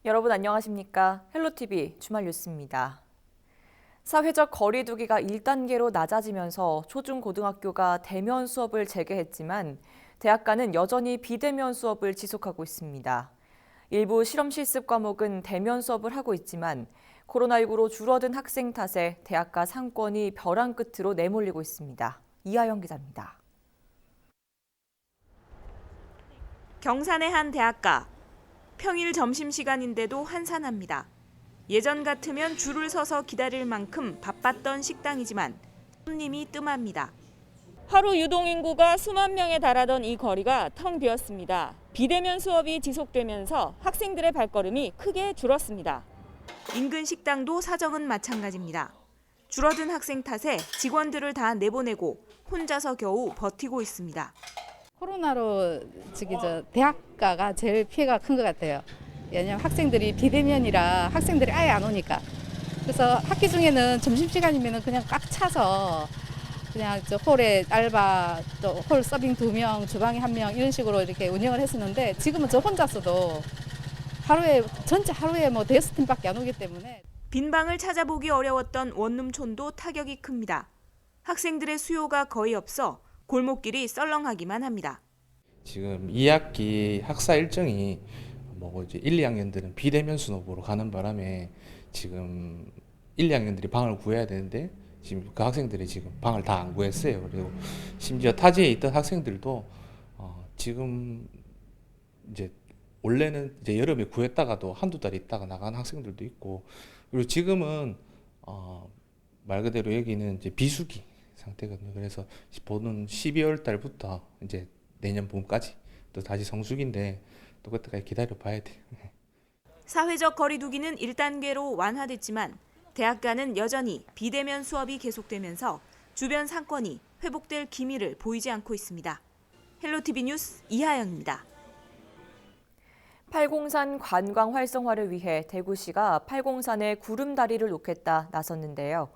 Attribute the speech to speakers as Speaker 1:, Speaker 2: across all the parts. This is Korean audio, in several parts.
Speaker 1: 여러분 안녕하십니까? 헬로티비 주말 뉴스입니다. 사회적 거리 두기가 1단계로 낮아지면서 초중고등학교가 대면 수업을 재개했지만 대학가는 여전히 비대면 수업을 지속하고 있습니다. 일부 실험 실습 과목은 대면 수업을 하고 있지만 코로나19로 줄어든 학생 탓에 대학가 상권이 벼랑 끝으로 내몰리고 있습니다. 이하영 기자입니다.
Speaker 2: 경산의 한 대학가. 평일 점심시간인데도 한산합니다. 예전 같으면 줄을 서서 기다릴 만큼 바빴던 식당이지만 손님이 뜸합니다. 하루 유동인구가 수만 명에 달하던 이 거리가 텅 비었습니다. 비대면 수업이 지속되면서 학생들의 발걸음이 크게 줄었습니다. 인근 식당도 사정은 마찬가지입니다. 줄어든 학생 탓에 직원들을 다 내보내고 혼자서 겨우 버티고 있습니다.
Speaker 3: 코로나로 대학가가 제일 피해가 큰 것 같아요. 왜냐하면 학생들이 비대면이라 학생들이 아예 안 오니까. 그래서 학기 중에는 점심시간이면 그냥 꽉 차서 그냥 홀에 알바, 또 홀 서빙 2명, 주방에 1명 이런 식으로 이렇게 운영을 했었는데 지금은 저 혼자서도 전체 하루에 뭐 대여섯 팀밖에 안 오기 때문에
Speaker 2: 빈 방을 찾아보기 어려웠던 원룸촌도 타격이 큽니다. 학생들의 수요가 거의 없어 골목길이 썰렁하기만 합니다.
Speaker 4: 지금 2학기 학사 일정이 이제 1, 2학년들은 비대면 수업으로 가는 바람에 지금 1, 2학년들이 방을 구해야 되는데 지금 그 학생들이 지금 방을 다 안 구했어요. 그리고 심지어 타지에 있던 학생들도 지금 이제 원래는 이제 여름에 구했다가도 한두 달 있다가 나간 학생들도 있고, 그리고 지금은 말 그대로 여기는 이제 비수기 상태거든요. 그래서 보는 12월 달부터 이제 내년 봄까지 또 다시 성수기인데 또 그때까지 기다려 봐야 돼요.
Speaker 2: 사회적 거리 두기는 1단계로 완화됐지만 대학가는 여전히 비대면 수업이 계속되면서 주변 상권이 회복될 기미를 보이지 않고 있습니다. 헬로티비 뉴스 이하영입니다.
Speaker 1: 팔공산 관광 활성화를 위해 대구시가 팔공산에 구름다리를 놓겠다 나섰는데요.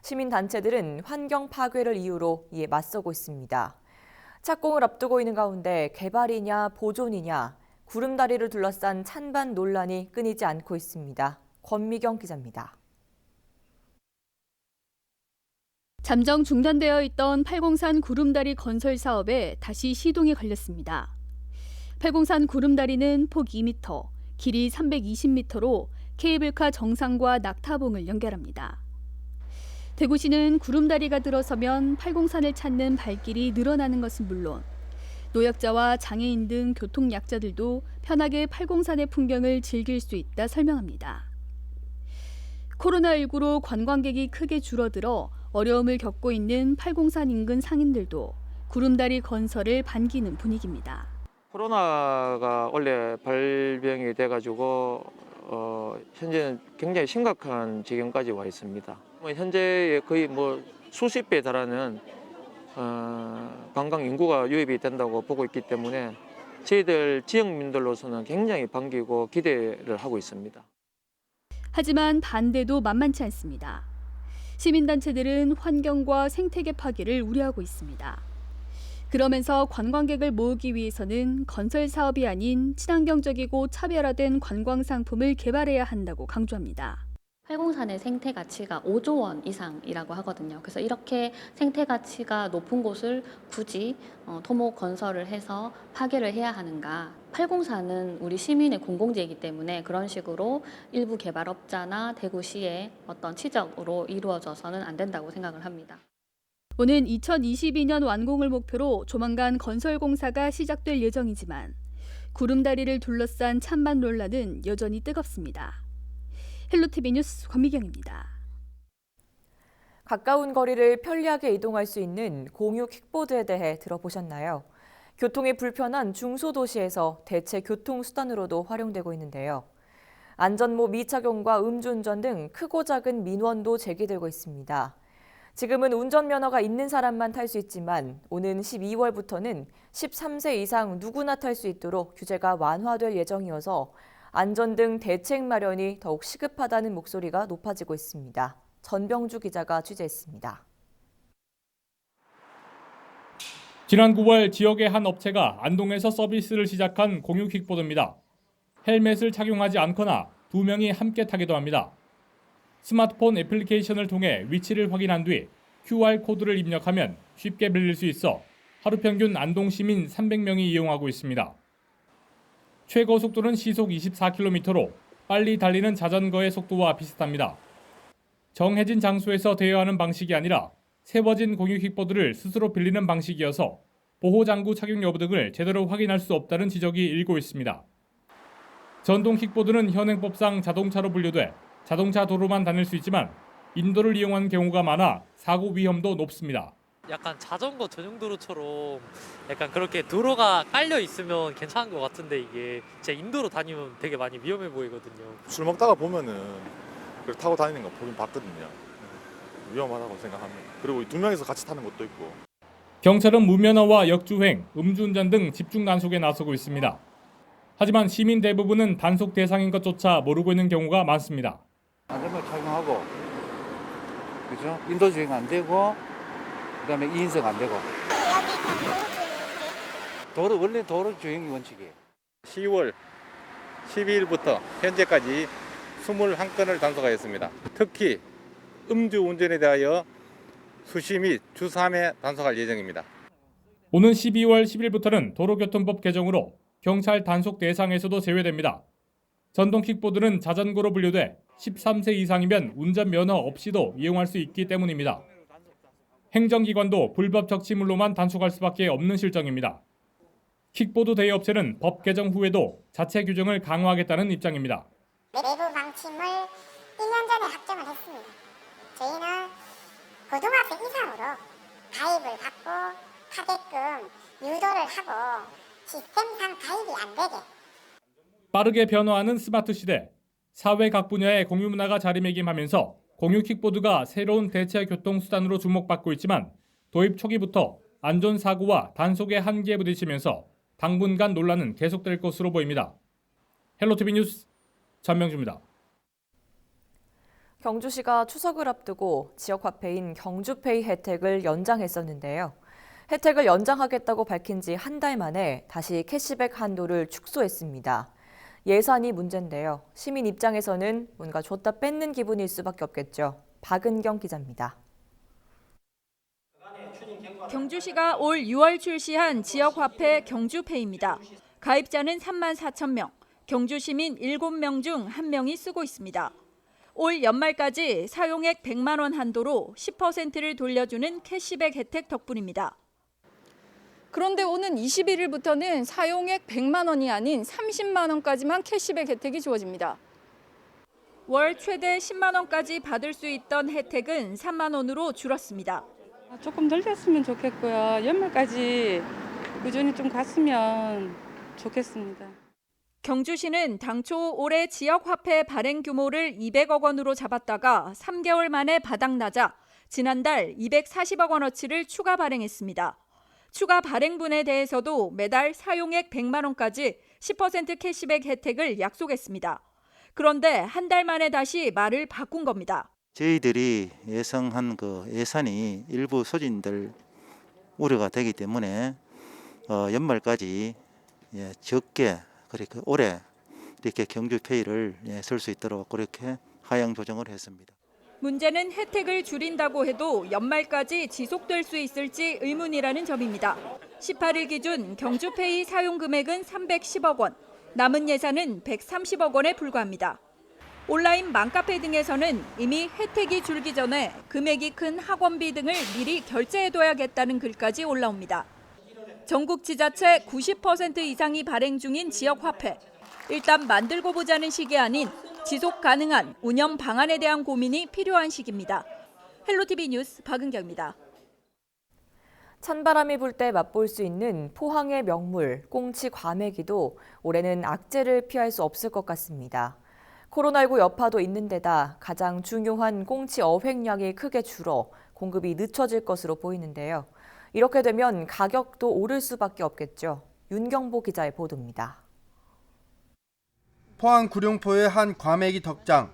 Speaker 1: 시민단체들은 환경 파괴를 이유로 이에 맞서고 있습니다. 착공을 앞두고 있는 가운데 개발이냐 보존이냐 구름다리를 둘러싼 찬반 논란이 끊이지 않고 있습니다. 권미경 기자입니다.
Speaker 5: 잠정 중단되어 있던 팔공산 구름다리 건설 사업에 다시 시동이 걸렸습니다. 팔공산 구름다리는 폭 2m, 길이 320m로 케이블카 정상과 낙타봉을 연결합니다. 대구시는 구름다리가 들어서면 팔공산을 찾는 발길이 늘어나는 것은 물론 노약자와 장애인 등 교통약자들도 편하게 팔공산의 풍경을 즐길 수 있다 설명합니다. 코로나19로 관광객이 크게 줄어들어 어려움을 겪고 있는 팔공산 인근 상인들도 구름다리 건설을 반기는 분위기입니다.
Speaker 6: 코로나가 원래 발병이 돼가지고 현재는 굉장히 심각한 지경까지 와 있습니다. 현재 거의 수십 배에 달하는 관광 인구가 유입이 된다고 보고 있기 때문에 저희들 지역민들로서는 굉장히 반기고 기대를 하고 있습니다.
Speaker 5: 하지만 반대도 만만치 않습니다. 시민단체들은 환경과 생태계 파괴를 우려하고 있습니다. 그러면서 관광객을 모으기 위해서는 건설 사업이 아닌 친환경적이고 차별화된 관광 상품을 개발해야 한다고 강조합니다.
Speaker 7: 팔공산의 생태 가치가 5조 원 이상이라고 하거든요. 그래서 이렇게 생태 가치가 높은 곳을 굳이 토목 건설을 해서 파괴를 해야 하는가? 팔공산은 우리 시민의 공공재이기 때문에 그런 식으로 일부 개발업자나 대구시의 어떤 치적으로 이루어져서는 안 된다고 생각을 합니다.
Speaker 5: 오는 2022년 완공을 목표로 조만간 건설 공사가 시작될 예정이지만 구름다리를 둘러싼 찬반 논란은 여전히 뜨겁습니다. 헬로티비 뉴스 권미경입니다.
Speaker 1: 가까운 거리를 편리하게 이동할 수 있는 공유 킥보드에 대해 들어보셨나요? 교통이 불편한 중소도시에서 대체 교통수단으로도 활용되고 있는데요. 안전모 미착용과 음주운전 등 크고 작은 민원도 제기되고 있습니다. 지금은 운전면허가 있는 사람만 탈 수 있지만 오는 12월부터는 13세 이상 누구나 탈 수 있도록 규제가 완화될 예정이어서 안전 등 대책 마련이 더욱 시급하다는 목소리가 높아지고 있습니다. 전병주 기자가 취재했습니다.
Speaker 8: 지난 9월 지역의 한 업체가 안동에서 서비스를 시작한 공유 킥보드입니다. 헬멧을 착용하지 않거나 2명이 함께 타기도 합니다. 스마트폰 애플리케이션을 통해 위치를 확인한 뒤 QR코드를 입력하면 쉽게 빌릴 수 있어 하루 평균 안동 시민 300명이 이용하고 있습니다. 최고 속도는 시속 24km로 빨리 달리는 자전거의 속도와 비슷합니다. 정해진 장소에서 대여하는 방식이 아니라 세워진 공유 킥보드를 스스로 빌리는 방식이어서 보호장구 착용 여부 등을 제대로 확인할 수 없다는 지적이 일고 있습니다. 전동 킥보드는 현행법상 자동차로 분류돼 자동차 도로만 다닐 수 있지만 인도를 이용하는 경우가 많아 사고 위험도 높습니다.
Speaker 9: 약간 자전거 전용 도로처럼 약간 그렇게 도로가 깔려 있으면 괜찮은 것 같은데 이게 진짜 인도로 다니면 되게 많이 위험해 보이거든요.
Speaker 10: 술 먹다가 보면은 그걸 타고 다니는 거 보긴 봤거든요. 위험하다고 생각합니다. 그리고 2명이서 같이 타는 것도 있고.
Speaker 8: 경찰은 무면허와 역주행, 음주운전 등 집중 단속에 나서고 있습니다. 하지만 시민 대부분은 단속 대상인 것조차 모르고 있는 경우가 많습니다.
Speaker 11: 안전벨트 착용하고, 그죠? 인도주행 안 되고, 그다음에 2인승 안 되고. 원래 도로 주행이 원칙이에요.
Speaker 12: 10월 12일부터 현재까지 21건을 단속하였습니다. 특히 음주운전에 대하여 수시 및 주 3회 단속할 예정입니다.
Speaker 8: 오는 12월 10일부터는 도로교통법 개정으로 경찰 단속 대상에서도 제외됩니다. 전동 킥보드는 자전거로 분류돼 13세 이상이면 운전면허 없이도 이용할 수 있기 때문입니다. 행정기관도 불법 적치물로만 단속할 수밖에 없는 실정입니다. 킥보드 대여업체는 법 개정 후에도 자체 규정을 강화하겠다는 입장입니다.
Speaker 13: 내부 방침을 1년 전에 확정을 했습니다. 저희는 고등학생 이상으로 가입을 받고 하게끔 유도를 하고 시스템상 가입이 안 되게.
Speaker 8: 빠르게 변화하는 스마트 시대, 사회 각 분야의 공유 문화가 자리매김하면서 공유 킥보드가 새로운 대체 교통수단으로 주목받고 있지만 도입 초기부터 안전사고와 단속의 한계에 부딪히면서 당분간 논란은 계속될 것으로 보입니다. 헬로티비 뉴스 전명주입니다.
Speaker 1: 경주시가 추석을 앞두고 지역화폐인 경주페이 혜택을 연장했었는데요. 혜택을 연장하겠다고 밝힌 지 한 달 만에 다시 캐시백 한도를 축소했습니다. 예산이 문제인데요. 시민 입장에서는 뭔가 줬다 뺏는 기분일 수밖에 없겠죠. 박은경 기자입니다.
Speaker 14: 경주시가 올 6월 출시한 지역화폐 경주페이입니다. 가입자는 3만 4천 명, 경주시민 7명 중 1명이 쓰고 있습니다. 올 연말까지 사용액 100만 원 한도로 10%를 돌려주는 캐시백 혜택 덕분입니다.
Speaker 15: 그런데 오는 21일부터는 사용액 100만 원이 아닌 30만 원까지만 캐시백 혜택이 주어집니다.
Speaker 14: 월 최대 10만 원까지 받을 수 있던 혜택은 3만 원으로 줄었습니다.
Speaker 3: 조금 늘렸으면 좋겠고요. 연말까지 꾸준히 좀 갔으면 좋겠습니다.
Speaker 14: 경주시는 당초 올해 지역화폐 발행 규모를 200억 원으로 잡았다가 3개월 만에 바닥나자 지난달 240억 원어치를 추가 발행했습니다. 추가 발행분에 대해서도 매달 사용액 100만 원까지 10% 캐시백 혜택을 약속했습니다. 그런데 한 달 만에 다시 말을 바꾼 겁니다.
Speaker 11: 저희들이 예상한 그 예산이 일부 소진될 우려가 되기 때문에 연말까지 적게 그렇게 올해 이렇게 경주페이를 쓸 수 있도록 그렇게 하향 조정을 했습니다.
Speaker 14: 문제는 혜택을 줄인다고 해도 연말까지 지속될 수 있을지 의문이라는 점입니다. 18일 기준 경주페이 사용 금액은 310억 원, 남은 예산은 130억 원에 불과합니다. 온라인 맘카페 등에서는 이미 혜택이 줄기 전에 금액이 큰 학원비 등을 미리 결제해둬야겠다는 글까지 올라옵니다. 전국 지자체 90% 이상이 발행 중인 지역화폐. 일단 만들고 보자는 식이 아닌 지속 가능한 운영 방안에 대한 고민이 필요한 시기입니다. 헬로티비 뉴스 박은경입니다.
Speaker 1: 찬바람이 불 때 맛볼 수 있는 포항의 명물 꽁치 과메기도 올해는 악재를 피할 수 없을 것 같습니다. 코로나19 여파도 있는 데다 가장 중요한 꽁치 어획량이 크게 줄어 공급이 늦춰질 것으로 보이는데요. 이렇게 되면 가격도 오를 수밖에 없겠죠. 윤경보 기자의 보도입니다.
Speaker 16: 포항 구룡포의 한 과메기 덕장.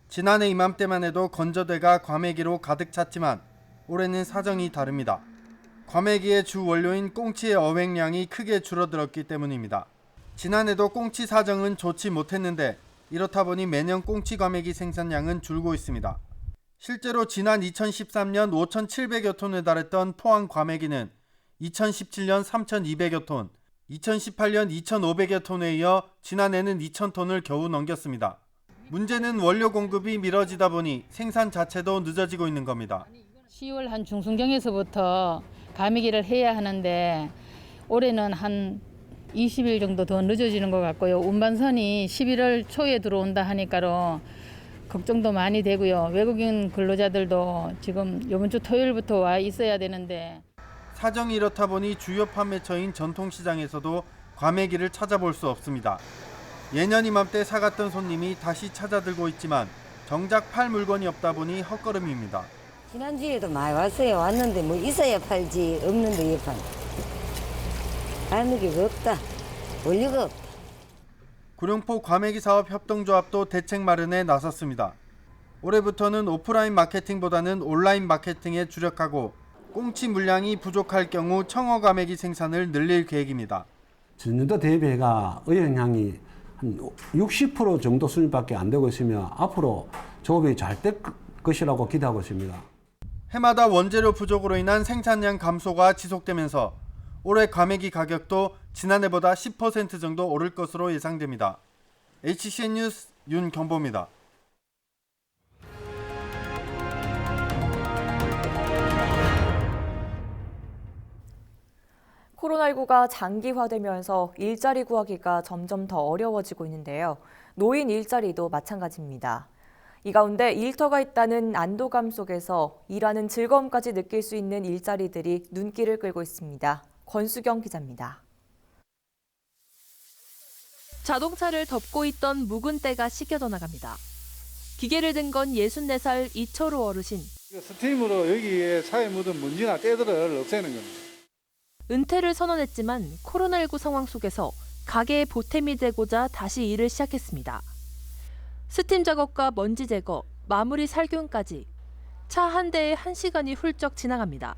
Speaker 16: 지난해 이맘때만 해도 건조대가 과메기로 가득 찼지만 올해는 사정이 다릅니다. 과메기의 주 원료인 꽁치의 어획량이 크게 줄어들었기 때문입니다. 지난해도 꽁치 사정은 좋지 못했는데 이렇다 보니 매년 꽁치 과메기 생산량은 줄고 있습니다. 실제로 지난 2013년 5,700여 톤에 달했던 포항 과메기는 2017년 3,200여 톤, 2018년 2,500여 톤에 이어 지난해는 2,000톤을 겨우 넘겼습니다. 문제는 원료 공급이 미뤄지다 보니 생산 자체도 늦어지고 있는 겁니다.
Speaker 3: 10월 한 중순경에서부터 과메기를 해야 하는데 올해는 한 20일 정도 더 늦어지는 것 같고요. 운반선이 11월 초에 들어온다 하니까로 걱정도 많이 되고요. 외국인 근로자들도 지금 이번 주 토요일부터 와 있어야 되는데
Speaker 16: 사정이 이렇다 보니 주요 판매처인 전통시장에서도 과메기를 찾아볼 수 없습니다. 예년 이맘때 사갔던 손님이 다시 찾아들고 있지만 정작 팔 물건이 없다 보니 헛걸음입니다.
Speaker 17: 지난주에도 많이 왔어요. 왔는데 뭐 있어야 팔지 없는데 왜 팔? 과메기가 없다. 원료가 없다.
Speaker 16: 구룡포 과메기 사업 협동조합도 대책 마련에 나섰습니다. 올해부터는 오프라인 마케팅보다는 온라인 마케팅에 주력하고 꽁치 물량이 부족할 경우 청어 과메기 생산을 늘릴 계획입니다.
Speaker 18: 전년도 대비가 의영향이 한 60% 정도 수준밖에 안 되고 있으며 앞으로 조업이 잘 될 것이라고 기대하고 있습니다.
Speaker 16: 해마다 원재료 부족으로 인한 생산량 감소가 지속되면서 올해 과메기 가격도 지난해보다 10% 정도 오를 것으로 예상됩니다. HCN 뉴스 윤경보입니다.
Speaker 1: 코로나19가 장기화되면서 일자리 구하기가 점점 더 어려워지고 있는데요. 노인 일자리도 마찬가지입니다. 이 가운데 일터가 있다는 안도감 속에서 일하는 즐거움까지 느낄 수 있는 일자리들이 눈길을 끌고 있습니다. 권수경 기자입니다.
Speaker 19: 자동차를 덮고 있던 묵은 때가 씻겨져 나갑니다. 기계를 든 건 64살 이철우 어르신.
Speaker 11: 스팀으로 여기에 차에 묻은 먼지나 때들을 없애는 겁니다.
Speaker 19: 은퇴를 선언했지만 코로나19 상황 속에서 가게의 보탬이 되고자 다시 일을 시작했습니다. 스팀 작업과 먼지 제거, 마무리 살균까지 차 한 대에 1시간이 훌쩍 지나갑니다.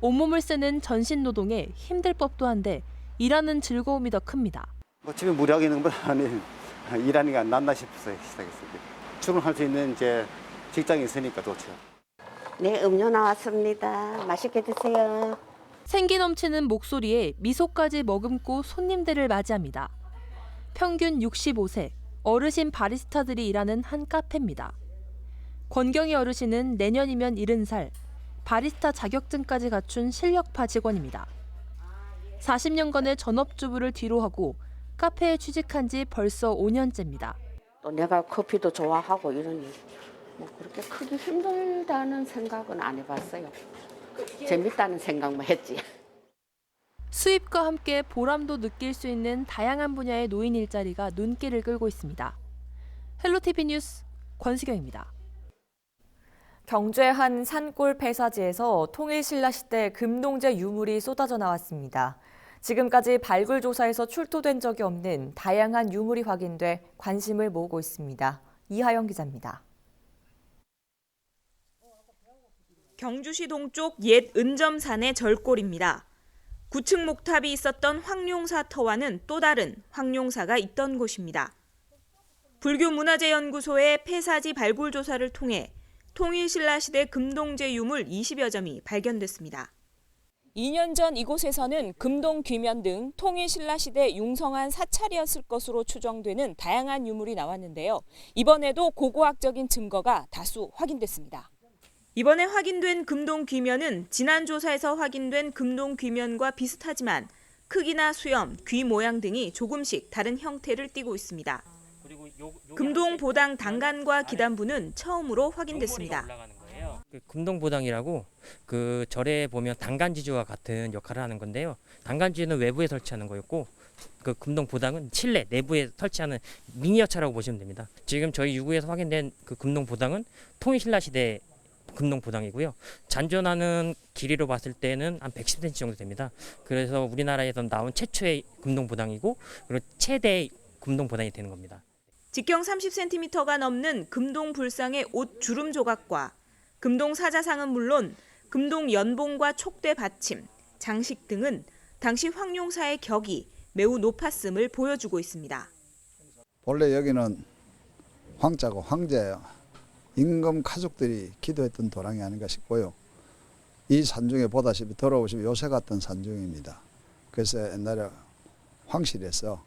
Speaker 19: 온몸을 쓰는 전신 노동에 힘들 법도 한데 일하는 즐거움이 더 큽니다.
Speaker 20: 집에 무리하게 있는 것보다는 일하는 게 낫나 싶어서 시작했습니다. 출근할 수 있는 이제 직장이 있으니까 좋죠.
Speaker 17: 네, 음료 나왔습니다. 맛있게 드세요.
Speaker 19: 생기 넘치는 목소리에 미소까지 머금고 손님들을 맞이합니다. 평균 65세, 어르신 바리스타들이 일하는 한 카페입니다. 권경희 어르신은 내년이면 70살, 바리스타 자격증까지 갖춘 실력파 직원입니다. 40년간의 전업주부를 뒤로하고 카페에 취직한 지 벌써 5년째입니다.
Speaker 21: 또 내가 커피도 좋아하고 이러니 뭐 그렇게 크게 힘들다는 생각은 안 해봤어요. 재밌다는 생각만 했지.
Speaker 19: 수입과 함께 보람도 느낄 수 있는 다양한 분야의 노인 일자리가 눈길을 끌고 있습니다. 헬로티비 뉴스 권수경입니다.
Speaker 1: 경주의 한 산골 폐사지에서 통일신라시대 금동제 유물이 쏟아져 나왔습니다. 지금까지 발굴 조사에서 출토된 적이 없는 다양한 유물이 확인돼 관심을 모으고 있습니다. 이하영 기자입니다.
Speaker 2: 경주시 동쪽 옛 은점산의 절골입니다. 9층 목탑이 있었던 황룡사 터와는 또 다른 황룡사가 있던 곳입니다. 불교문화재연구소의 폐사지 발굴 조사를 통해 통일신라시대 금동제 유물 20여 점이 발견됐습니다.
Speaker 22: 2년 전 이곳에서는 금동 귀면 등 통일신라시대 융성한 사찰이었을 것으로 추정되는 다양한 유물이 나왔는데요. 이번에도 고고학적인 증거가 다수 확인됐습니다.
Speaker 2: 이번에 확인된 금동 귀면은 지난 조사에서 확인된 금동 귀면과 비슷하지만 크기나 수염, 귀 모양 등이 조금씩 다른 형태를 띠고 있습니다. 금동 보당 단간과 기단부는 처음으로 확인됐습니다.
Speaker 23: 금동보당이라고 그 절에 보면 단간지주와 같은 역할을 하는 건데요. 단간지주는 외부에 설치하는 거였고 그 금동보당은 실내 내부에 설치하는 미니어처라고 보시면 됩니다. 지금 저희 유구에서 확인된 그 금동보당은 통일신라시대 금동보당이고요. 잔존하는 길이로 봤을 때는 한 110cm 정도 됩니다. 그래서 우리나라에서 나온 최초의 금동보당이고 그리고 최대의 금동보당이 되는 겁니다.
Speaker 2: 직경 30cm가 넘는 금동 불상의 옷 주름 조각과 금동 사자상은 물론 금동 연봉과 촉대 받침, 장식 등은 당시 황룡사의 격이 매우 높았음을 보여주고 있습니다.
Speaker 4: 본래 여기는 황자고 황제예요. 임금 가족들이 기도했던 도랑이 아닌가 싶고요. 이 산중에 보다시피 돌아오시면 요새 같은 산중입니다. 그래서 옛날에 황실에서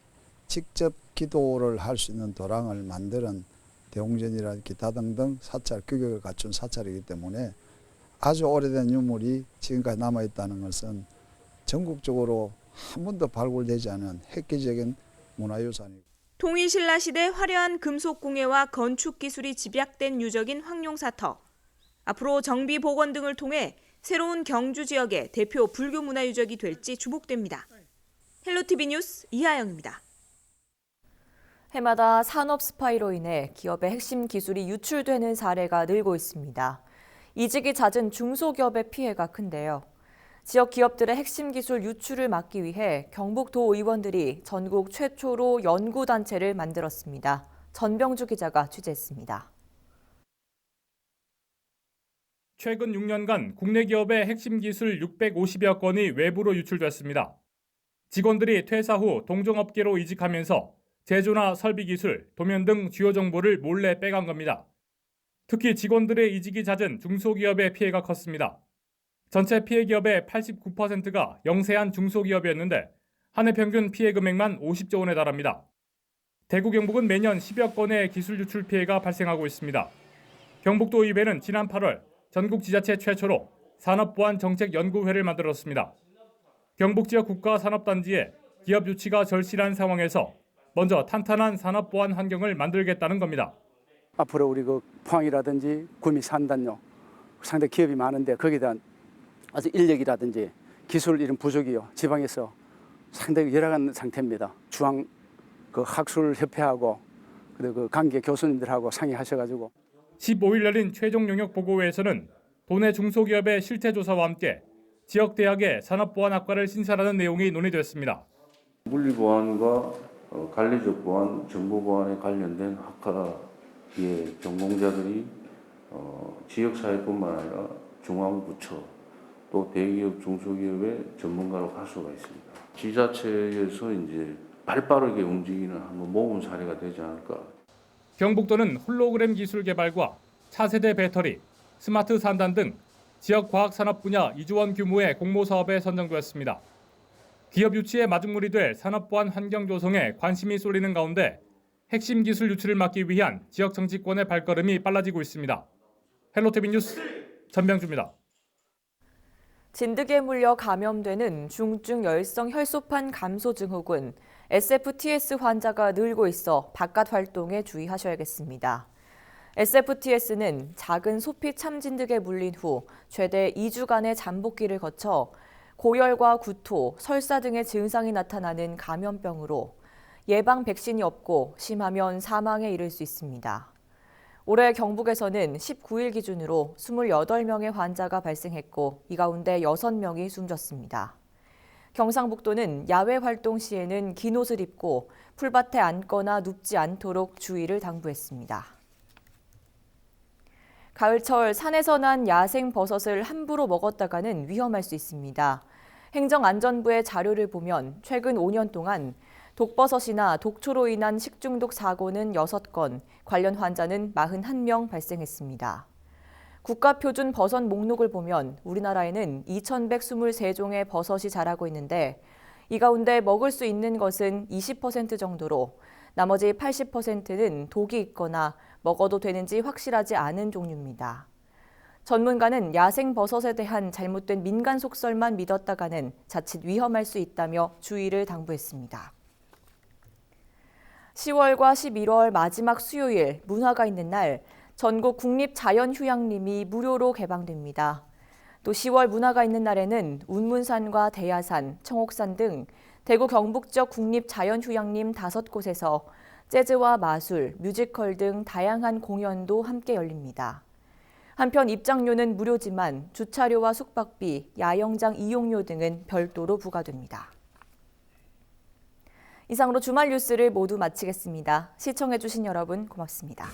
Speaker 4: 직접 기도를 할 수 있는 도랑을 만드는 대웅전이나 기타 등등 사찰, 규격을 갖춘 사찰이기 때문에 아주 오래된 유물이 지금까지 남아있다는 것은 전국적으로 한 번도 발굴되지 않은 획기적인 문화유산이고.
Speaker 2: 통일신라시대 화려한 금속 공예와 건축 기술이 집약된 유적인 황룡사터. 앞으로 정비 복원 등을 통해 새로운 경주 지역의 대표 불교 문화유적이 될지 주목됩니다. 헬로티비 뉴스 이하영입니다.
Speaker 1: 해마다 산업 스파이로 인해 기업의 핵심 기술이 유출되는 사례가 늘고 있습니다. 이직이 잦은 중소기업의 피해가 큰데요. 지역 기업들의 핵심 기술 유출을 막기 위해 경북도 의원들이 전국 최초로 연구단체를 만들었습니다. 전병주 기자가 취재했습니다.
Speaker 8: 최근 6년간 국내 기업의 핵심 기술 650여 건이 외부로 유출됐습니다. 직원들이 퇴사 후 동종업계로 이직하면서 제조나 설비 기술, 도면 등 주요 정보를 몰래 빼간 겁니다. 특히 직원들의 이직이 잦은 중소기업의 피해가 컸습니다. 전체 피해 기업의 89%가 영세한 중소기업이었는데 한 해 평균 피해 금액만 50조 원에 달합니다. 대구 경북은 매년 10여 건의 기술 유출 피해가 발생하고 있습니다. 경북도 의회는 지난 8월 전국 지자체 최초로 산업보안정책연구회를 만들었습니다. 경북 지역 국가산업단지에 기업 유치가 절실한 상황에서 먼저 탄탄한 산업보안 환경을 만들겠다는 겁니다.
Speaker 6: 앞으로 우리 그 포항이라든지 구미 산단요 상당히 기업이 많은데 거기에 대한 아주 인력이라든지 기술 이런 부족이요 지방에서 상당히 열악한 상태입니다. 중앙 그 학술협회하고 그리고 그 관계 교수님들하고 상의하셔가지고
Speaker 8: 15일 열린 최종 영역 보고회에서는 도내 중소기업의 실태 조사와 함께 지역 대학의 산업보안학과를 신설하는 내용이 논의됐습니다.
Speaker 7: 물리보안과 관리적 보안, 정보보안에 관련된 학과의 전공자들이 지역사회뿐만 아니라 중앙부처 또 대기업, 중소기업의 전문가로 갈 수가 있습니다. 지자체에서 이제 발빠르게 움직이는 한번 모은 사례가 되지 않을까.
Speaker 8: 경북도는 홀로그램 기술 개발과 차세대 배터리, 스마트 산단 등 지역 과학산업 분야 2조 원 규모의 공모 사업에 선정되었습니다. 기업 유치의 마중물이 될 산업보안 환경 조성에 관심이 쏠리는 가운데 핵심 기술 유출을 막기 위한 지역 정치권의 발걸음이 빨라지고 있습니다. 헬로티비 뉴스 전병주입니다.
Speaker 1: 진드기에 물려 감염되는 중증 열성 혈소판 감소 증후군 SFTS 환자가 늘고 있어 바깥 활동에 주의하셔야겠습니다. SFTS는 작은 소피 참진드기에 물린 후 최대 2주간의 잠복기를 거쳐 고열과 구토, 설사 등의 증상이 나타나는 감염병으로 예방 백신이 없고 심하면 사망에 이를 수 있습니다. 올해 경북에서는 19일 기준으로 28명의 환자가 발생했고 이 가운데 6명이 숨졌습니다. 경상북도는 야외 활동 시에는 긴 옷을 입고 풀밭에 앉거나 눕지 않도록 주의를 당부했습니다. 가을철 산에서 난 야생 버섯을 함부로 먹었다가는 위험할 수 있습니다. 행정안전부의 자료를 보면 최근 5년 동안 독버섯이나 독초로 인한 식중독 사고는 6건, 관련 환자는 41명 발생했습니다. 국가표준 버섯 목록을 보면 우리나라에는 2,123종의 버섯이 자라고 있는데 이 가운데 먹을 수 있는 것은 20% 정도로 나머지 80%는 독이 있거나 먹어도 되는지 확실하지 않은 종류입니다. 전문가는 야생 버섯에 대한 잘못된 민간 속설만 믿었다가는 자칫 위험할 수 있다며 주의를 당부했습니다. 10월과 11월 마지막 수요일 문화가 있는 날 전국 국립자연휴양림이 무료로 개방됩니다. 또 10월 문화가 있는 날에는 운문산과 대야산, 청옥산 등 대구 경북 지역 국립자연휴양림 5곳에서 재즈와 마술, 뮤지컬 등 다양한 공연도 함께 열립니다. 한편 입장료는 무료지만 주차료와 숙박비, 야영장 이용료 등은 별도로 부과됩니다. 이상으로 주말 뉴스를 모두 마치겠습니다. 시청해주신 여러분 고맙습니다.